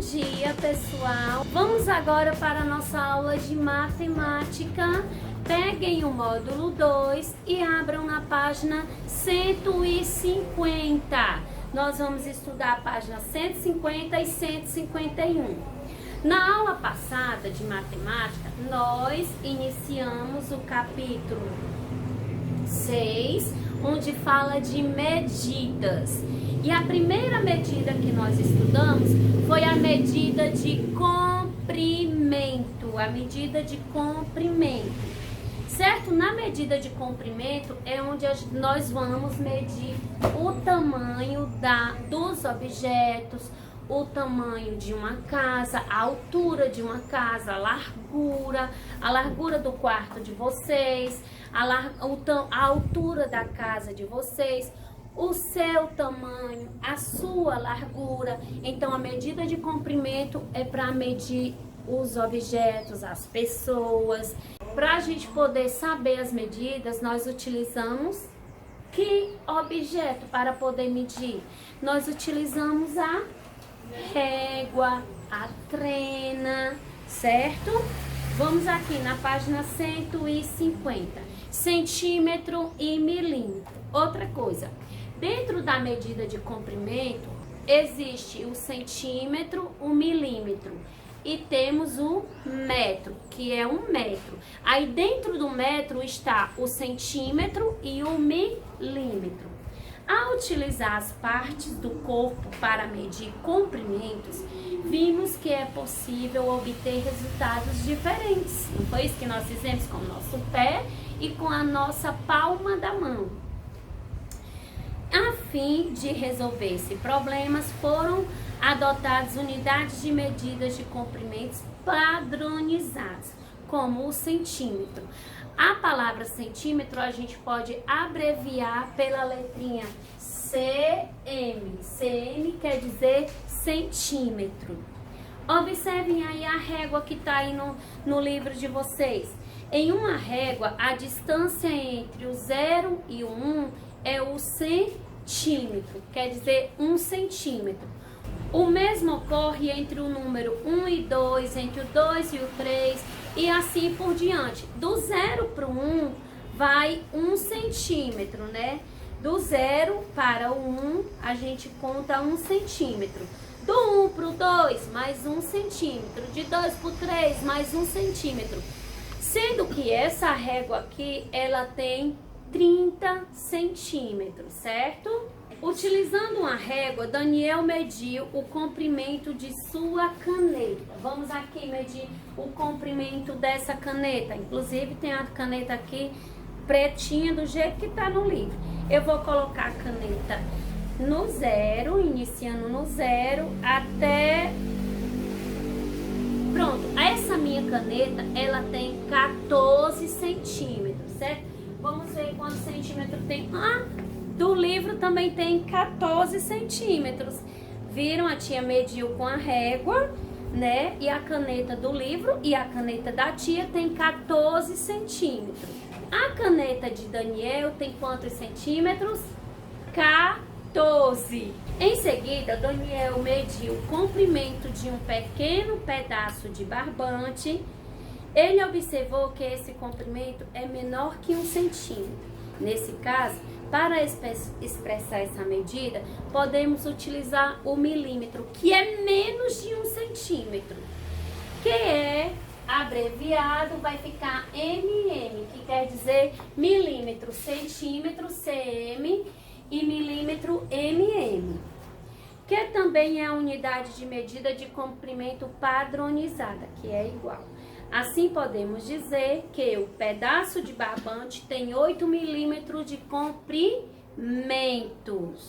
dia, pessoal! Vamos agora para a nossa aula de matemática. Peguem o módulo 2 e abram na página 150. Nós vamos estudar a página 150 e 151. Na aula passada de matemática, nós iniciamos o capítulo 6, onde fala de medidas. E a primeira medida que nós estudamos foi a medida de comprimento, certo? Na medida de comprimento é onde nós vamos medir o tamanho dos objetos, o tamanho de uma casa, a altura de uma casa, a largura do quarto de vocês, a altura da casa de vocês, o seu tamanho, a sua largura. Então a medida de comprimento é para medir os objetos, as pessoas. Para a gente poder saber as medidas, nós utilizamos que objeto para poder medir? Nós utilizamos a régua, a trena, certo? Vamos aqui na página 150, centímetro e milímetro. Outra coisa, dentro da medida de comprimento, existe o centímetro, o milímetro e temos o metro, que é 1 metro. Aí dentro do metro está o centímetro e o milímetro. Ao utilizar as partes do corpo para medir comprimentos, vimos que é possível obter resultados diferentes. Não foi isso que nós fizemos com o nosso pé e com a nossa palma da mão? A fim de resolver esses problemas, foram adotadas unidades de medidas de comprimentos padronizadas, como o centímetro. A palavra centímetro a gente pode abreviar pela letrinha CM. CM quer dizer centímetro. Observem aí a régua que está aí no livro de vocês. Em uma régua, a distância entre o 0 e o 1 é o centímetro, quer dizer 1 centímetro. O mesmo ocorre entre o número 1 e 2, entre o 2 e o 3 e assim por diante. Do 0 para o 1 vai 1 centímetro, né? Do 0 para o 1 a gente conta 1 centímetro. Do 1 para o 2, mais 1 centímetro. De 2 para o 3, mais 1 centímetro. Sendo que essa régua aqui, ela tem 30 centímetros, certo? Utilizando uma régua, Daniel mediu o comprimento de sua caneta. Vamos aqui medir o comprimento dessa caneta. Inclusive tem a caneta aqui pretinha do jeito que está no livro. Eu vou colocar a caneta no 0, iniciando no 0 até... Pronto, essa minha caneta, ela tem 14 centímetros, certo? Vamos ver quantos centímetros tem. Do livro também tem 14 centímetros. Viram? A tia mediu com a régua, né? E a caneta do livro e a caneta da tia tem 14 centímetros. A caneta de Daniel tem quantos centímetros? 14. Em seguida, Daniel mediu o comprimento de um pequeno pedaço de barbante. Ele observou que esse comprimento é menor que 1 centímetro. Nesse caso, para expressar essa medida, podemos utilizar o milímetro, que é menos de 1 centímetro, que é abreviado, vai ficar mm, que quer dizer milímetro, centímetro, cm, e milímetro, mm, que também é a unidade de medida de comprimento padronizada, que é igual. Assim, podemos dizer que o pedaço de barbante tem 8 milímetros de comprimento.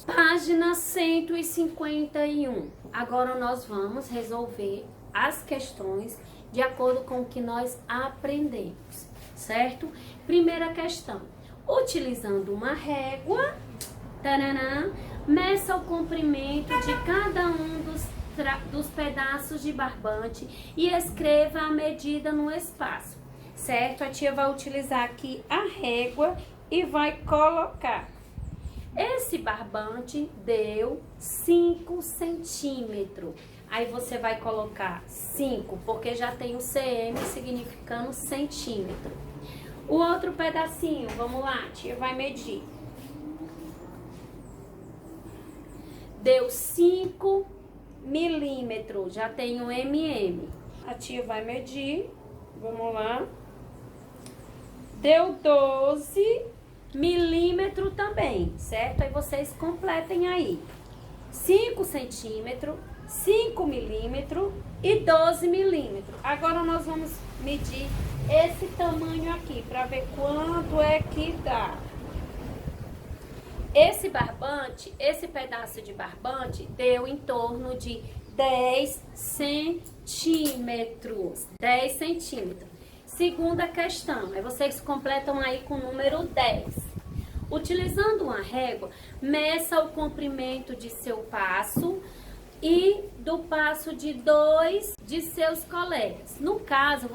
Página 151. Agora nós vamos resolver as questões de acordo com o que nós aprendemos, certo? Primeira questão. Utilizando uma régua, meça o comprimento de cada um dos pedaços de barbante e escreva a medida no espaço, certo? A tia vai utilizar aqui a régua e vai colocar. Esse barbante deu 5 centímetros. Aí você vai colocar 5, porque já tem o cm significando centímetro. O outro pedacinho, vamos lá, a tia vai medir. Deu 5 milímetros, já tem o mm. A tia vai medir, vamos lá. Deu 12 milímetros também, certo? Aí vocês completem aí. 5 centímetros, 5 milímetros e 12 milímetros. Agora nós vamos medir esse tamanho aqui, para ver quanto é que dá. Esse barbante, esse pedaço de barbante, deu em torno de 10 centímetros. 10 centímetros. Segunda questão, aí vocês completam aí com o número 10. Utilizando uma régua, meça o comprimento de seu passo e do passo de 2 de seus colegas. No caso,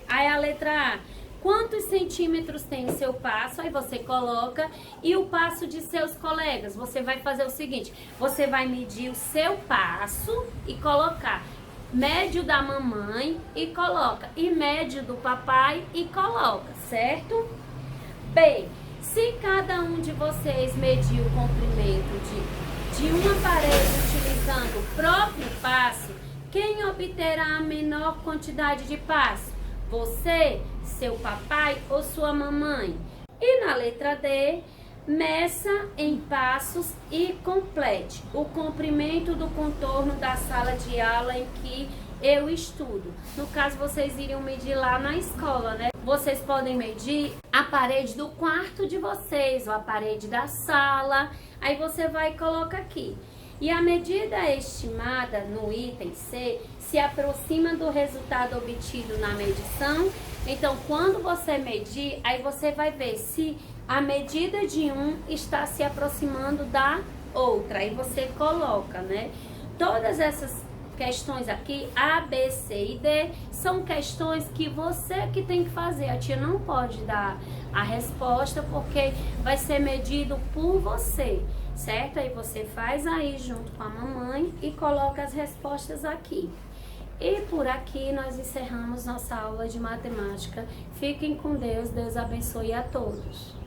aí a letra A, quantos centímetros tem o seu passo? Aí você coloca, e o passo de seus colegas, você vai fazer o seguinte, você vai medir o seu passo e colocar médio da mamãe e coloca, e médio do papai e coloca, certo? B, se cada um de vocês medir o comprimento de um aparelho utilizando o próprio passo, quem obterá a menor quantidade de passo? Você, seu papai ou sua mamãe? E na letra D, meça em passos e complete o comprimento do contorno da sala de aula em que eu estudo. No caso, vocês iriam medir lá na escola, né? Vocês podem medir a parede do quarto de vocês, ou a parede da sala. Aí você vai e coloca aqui. E a medida estimada no item C se aproxima do resultado obtido na medição. Então, quando você medir, aí você vai ver se a medida de um está se aproximando da outra. Aí você coloca, né? Todas essas questões aqui, A, B, C e D, são questões que você que tem que fazer. A tia não pode dar a resposta porque vai ser medido por você, certo? Aí você faz aí junto com a mamãe e coloca as respostas aqui. E por aqui nós encerramos nossa aula de matemática. Fiquem com Deus, Deus abençoe a todos.